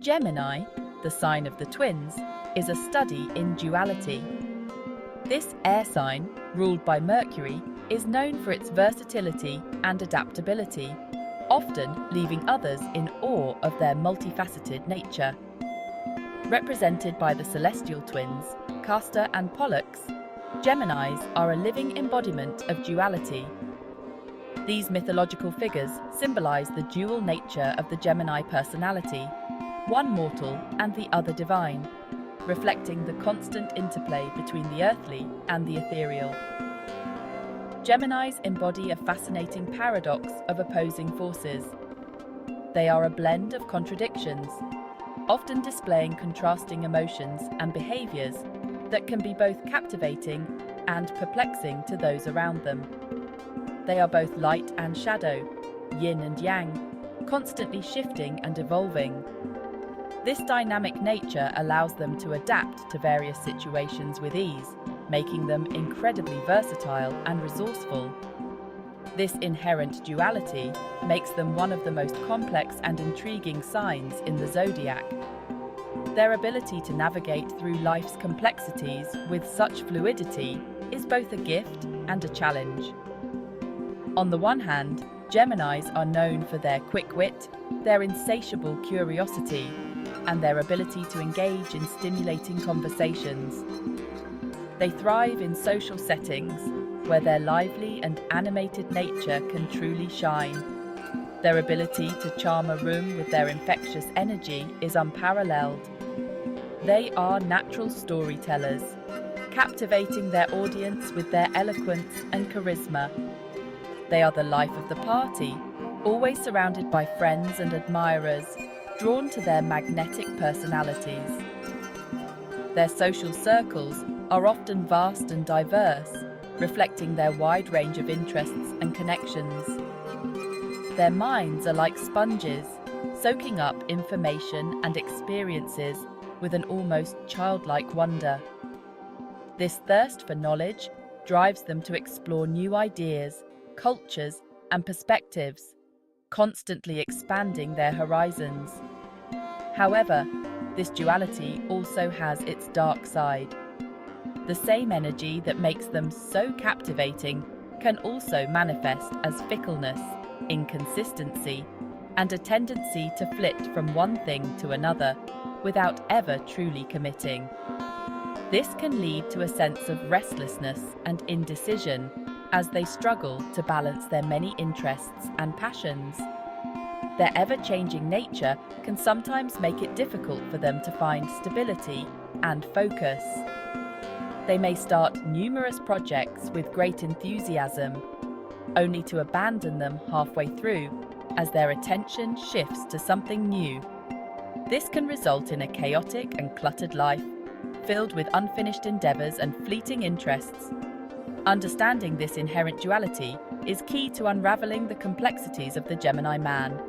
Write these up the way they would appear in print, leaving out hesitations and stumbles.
Gemini, the sign of the twins, is a study in duality. This air sign, ruled by Mercury, is known for its versatility and adaptability, often leaving others in awe of their multifaceted nature. Represented by the celestial twins, Castor and Pollux, Geminis are a living embodiment of duality. These mythological figures symbolize the dual nature of the Gemini personality, one mortal and the other divine, reflecting the constant interplay between the earthly and the ethereal. Geminis embody a fascinating paradox of opposing forces. They are a blend of contradictions, often displaying contrasting emotions and behaviors that can be both captivating and perplexing to those around them. They are both light and shadow, yin and yang, constantly shifting and evolving. This dynamic nature allows them to adapt to various situations with ease, making them incredibly versatile and resourceful. This inherent duality makes them one of the most complex and intriguing signs in the zodiac. Their ability to navigate through life's complexities with such fluidity is both a gift and a challenge. On the one hand, Geminis are known for their quick wit, their insatiable curiosity, and their ability to engage in stimulating conversations. They thrive in social settings where their lively and animated nature can truly shine. Their ability to charm a room with their infectious energy is unparalleled. They are natural storytellers, captivating their audience with their eloquence and charisma. They are the life of the party, always surrounded by friends and admirers, drawn to their magnetic personalities. Their social circles are often vast and diverse, reflecting their wide range of interests and connections. Their minds are like sponges, soaking up information and experiences with an almost childlike wonder. This thirst for knowledge drives them to explore new ideas, cultures, and perspectives, constantly expanding their horizons. However, this duality also has its dark side. The same energy that makes them so captivating can also manifest as fickleness, inconsistency, and a tendency to flit from one thing to another without ever truly committing. This can lead to a sense of restlessness and indecision as they struggle to balance their many interests and passions. Their ever-changing nature can sometimes make it difficult for them to find stability and focus. They may start numerous projects with great enthusiasm, only to abandon them halfway through as their attention shifts to something new. This can result in a chaotic and cluttered life, filled with unfinished endeavors and fleeting interests. Understanding this inherent duality is key to unraveling the complexities of the Gemini man.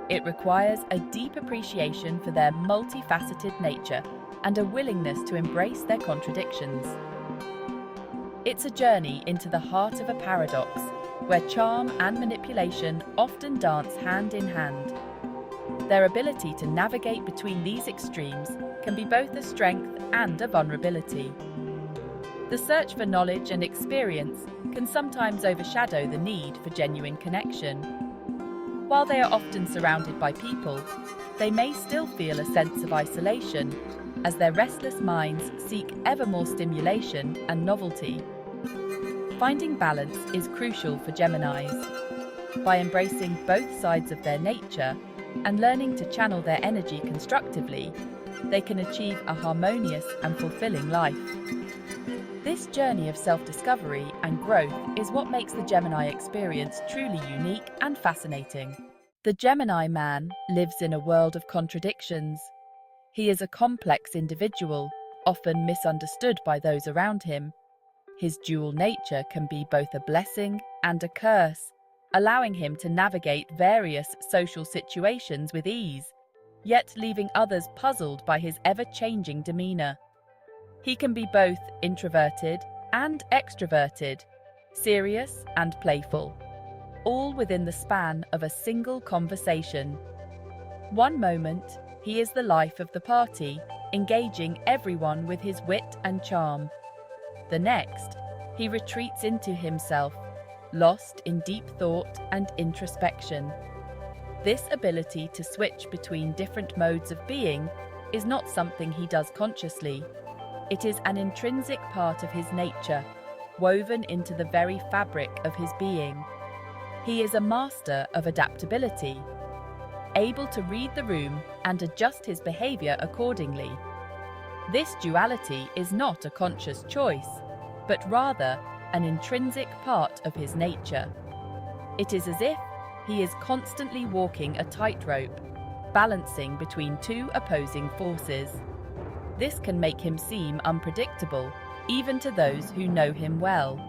It requires a deep appreciation for their multifaceted nature and a willingness to embrace their contradictions. It's a journey into the heart of a paradox, where charm and manipulation often dance hand in hand. Their ability to navigate between these extremes can be both a strength and a vulnerability. The search for knowledge and experience can sometimes overshadow the need for genuine connection. While they are often surrounded by people, they may still feel a sense of isolation as their restless minds seek ever more stimulation and novelty. Finding balance is crucial for Geminis. By embracing both sides of their nature and learning to channel their energy constructively, they can achieve a harmonious and fulfilling life. This journey of self-discovery and growth is what makes the Gemini experience truly unique and fascinating. The Gemini man lives in a world of contradictions. He is a complex individual, often misunderstood by those around him. His dual nature can be both a blessing and a curse, allowing him to navigate various social situations with ease, yet leaving others puzzled by his ever-changing demeanor. He can be both introverted and extroverted, serious and playful, all within the span of a single conversation. One moment, he is the life of the party, engaging everyone with his wit and charm. The next, he retreats into himself, lost in deep thought and introspection. This ability to switch between different modes of being is not something he does consciously. It is an intrinsic part of his nature, woven into the very fabric of his being. He is a master of adaptability, able to read the room and adjust his behavior accordingly. This duality is not a conscious choice, but rather an intrinsic part of his nature. It is as if he is constantly walking a tightrope, balancing between two opposing forces. This can make him seem unpredictable, even to those who know him well.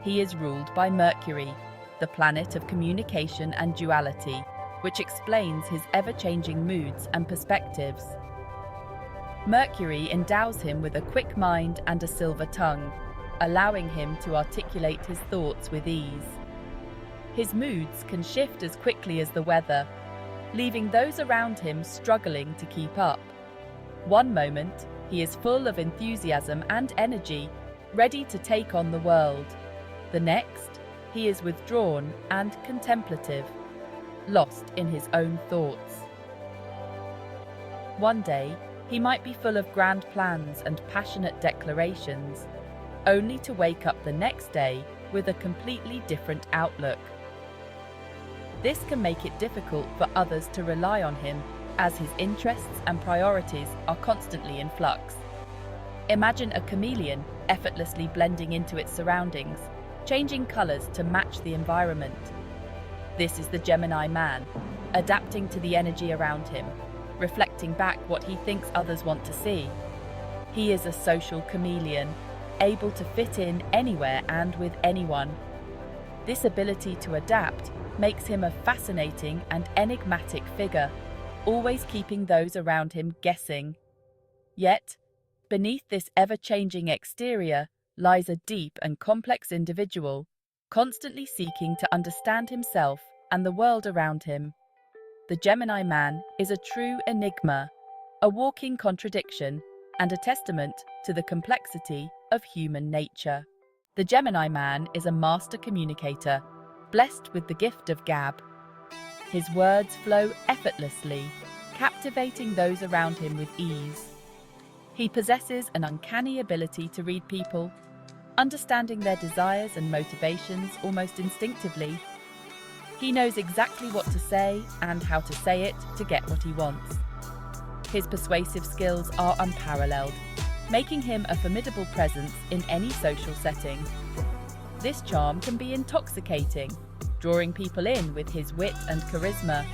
He is ruled by Mercury, the planet of communication and duality, which explains his ever-changing moods and perspectives. Mercury endows him with a quick mind and a silver tongue, allowing him to articulate his thoughts with ease. His moods can shift as quickly as the weather, leaving those around him struggling to keep up. One moment, he is full of enthusiasm and energy, ready to take on the world. The next, he is withdrawn and contemplative, lost in his own thoughts. One day, he might be full of grand plans and passionate declarations, only to wake up the next day with a completely different outlook. This can make it difficult for others to rely on him, as his interests and priorities are constantly in flux. Imagine a chameleon effortlessly blending into its surroundings, changing colors to match the environment. This is the Gemini man, adapting to the energy around him, reflecting back what he thinks others want to see. He is a social chameleon, able to fit in anywhere and with anyone. This ability to adapt makes him a fascinating and enigmatic figure, always keeping those around him guessing. Yet, beneath this ever-changing exterior lies a deep and complex individual, constantly seeking to understand himself and the world around him. The Gemini man is a true enigma, a walking contradiction, and a testament to the complexity of human nature. The Gemini man is a master communicator, blessed with the gift of gab. His words flow effortlessly, captivating those around him with ease. He possesses an uncanny ability to read people, understanding their desires and motivations almost instinctively. He knows exactly what to say and how to say it to get what he wants. His persuasive skills are unparalleled, making him a formidable presence in any social setting. This charm can be intoxicating, drawing people in with his wit and charisma.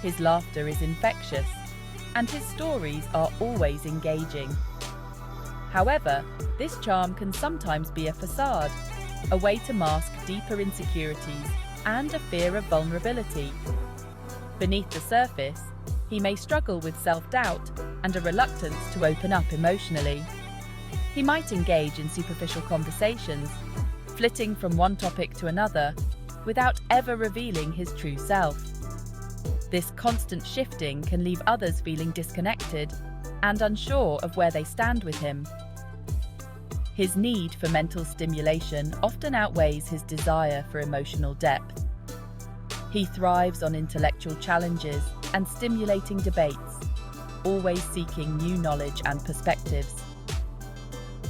His laughter is infectious, and his stories are always engaging. However, this charm can sometimes be a facade, a way to mask deeper insecurities and a fear of vulnerability. Beneath the surface, he may struggle with self-doubt and a reluctance to open up emotionally. He might engage in superficial conversations, flitting from one topic to another, without ever revealing his true self. This constant shifting can leave others feeling disconnected and unsure of where they stand with him. His need for mental stimulation often outweighs his desire for emotional depth. He thrives on intellectual challenges and stimulating debates, always seeking new knowledge and perspectives.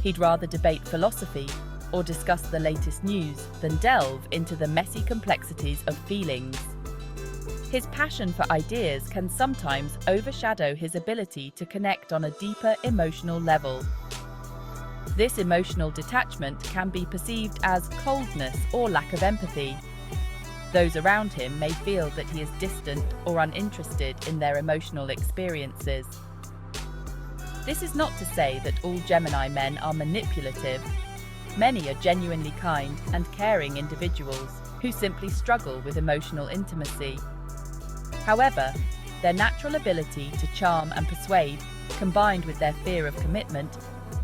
He'd rather debate philosophy or discuss the latest news than delve into the messy complexities of feelings. His passion for ideas can sometimes overshadow his ability to connect on a deeper emotional level. This emotional detachment can be perceived as coldness or lack of empathy. Those around him may feel that he is distant or uninterested in their emotional experiences. This is not to say that all Gemini men are manipulative. Many are genuinely kind and caring individuals who simply struggle with emotional intimacy. However, their natural ability to charm and persuade, combined with their fear of commitment,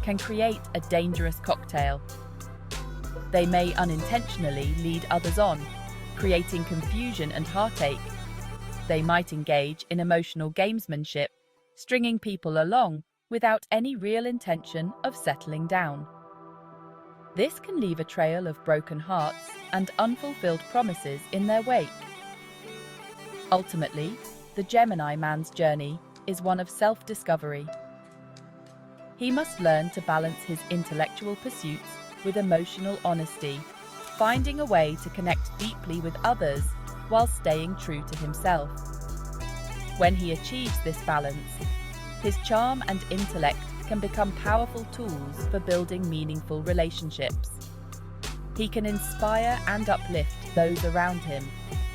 can create a dangerous cocktail. They may unintentionally lead others on, creating confusion and heartache. They might engage in emotional gamesmanship, stringing people along without any real intention of settling down. This can leave a trail of broken hearts and unfulfilled promises in their wake. Ultimately, the Gemini man's journey is one of self-discovery. He must learn to balance his intellectual pursuits with emotional honesty, finding a way to connect deeply with others while staying true to himself. When he achieves this balance, his charm and intellect can become powerful tools for building meaningful relationships. He can inspire and uplift those around him,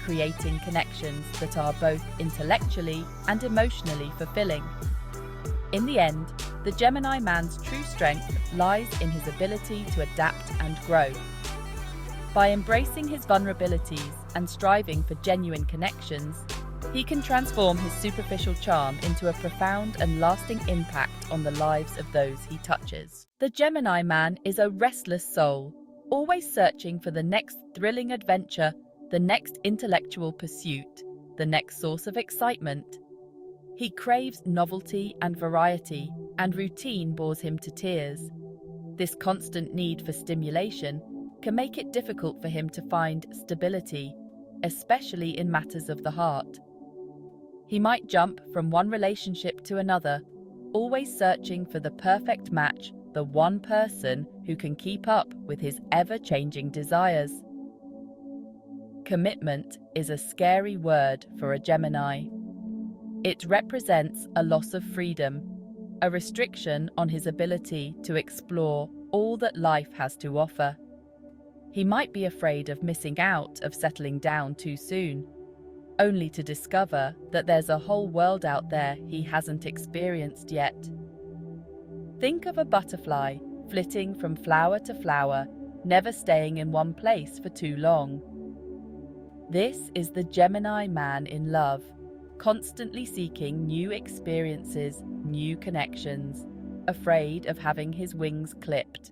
creating connections that are both intellectually and emotionally fulfilling. In the end, the Gemini man's true strength lies in his ability to adapt and grow. By embracing his vulnerabilities and striving for genuine connections, he can transform his superficial charm into a profound and lasting impact on the lives of those he touches. The Gemini man is a restless soul, always searching for the next thrilling adventure, the next intellectual pursuit, the next source of excitement. He craves novelty and variety, and routine bores him to tears. This constant need for stimulation can make it difficult for him to find stability, especially in matters of the heart. He might jump from one relationship to another, always searching for the perfect match, the one person who can keep up with his ever-changing desires. Commitment is a scary word for a Gemini. It represents a loss of freedom, a restriction on his ability to explore all that life has to offer. He might be afraid of missing out, of settling down too soon, only to discover that there's a whole world out there he hasn't experienced yet. Think of a butterfly flitting from flower to flower, never staying in one place for too long. This is the Gemini man in love, constantly seeking new experiences, new connections, afraid of having his wings clipped.